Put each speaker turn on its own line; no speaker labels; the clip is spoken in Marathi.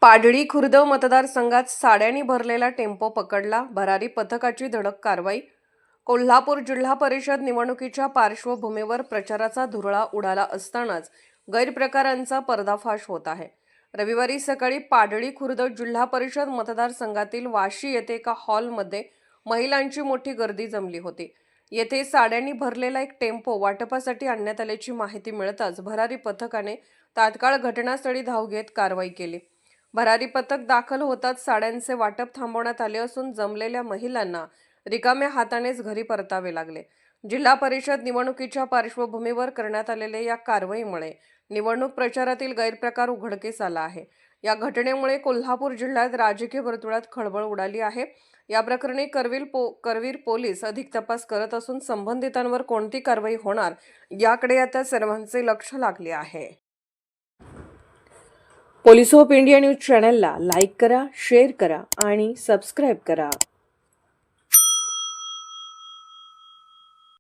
पाडळी खुर्द मतदारसंघात साड्यांनी भरलेला टेम्पो पकडला. भरारी पथकाची धडक कारवाई. कोल्हापूर जिल्हा परिषद निवडणुकीच्या पार्श्वभूमीवर प्रचाराचा धुरळा उडाला असतानाच गैरप्रकारांचा पर्दाफाश होत आहे. रविवारी सकाळी पाडळी खुर्द जिल्हा परिषद मतदारसंघातील वाशी येथे एका हॉलमध्ये महिलांची मोठी गर्दी जमली होती. येथे साड्यांनी भरलेला एक टेम्पो वाटपासाठी आणण्यात आल्याची माहिती मिळताच भरारी पथकाने तात्काळ घटनास्थळी धाव घेत कारवाई केली. भरारी पथक दाखल होताच साड्यांचे वाटप थांबवण्यात आले असून जमलेल्या महिलांना रिकाम्या हातानेच घरी परतावे लागले. जिल्हा परिषद निवडणुकीच्या पार्श्वभूमीवर करण्यात आलेल्या या कारवाईमुळे निवडणूक प्रचारातील गैरप्रकार उघडकीस आला आहे. या घटनेमुळे कोल्हापूर जिल्ह्यात राजकीय वर्तुळात खळबळ उडाली आहे. या प्रकरणी करवीर पोलीस अधिक तपास करत असून संबंधितांवर कोणती कारवाई होणार याकडे आता सर्वांचे लक्ष लागले आहे. पोलीस ऑफ इंडिया न्यूज चॅनलला लाईक करा, शेअर करा आणि सबस्क्राईब करा.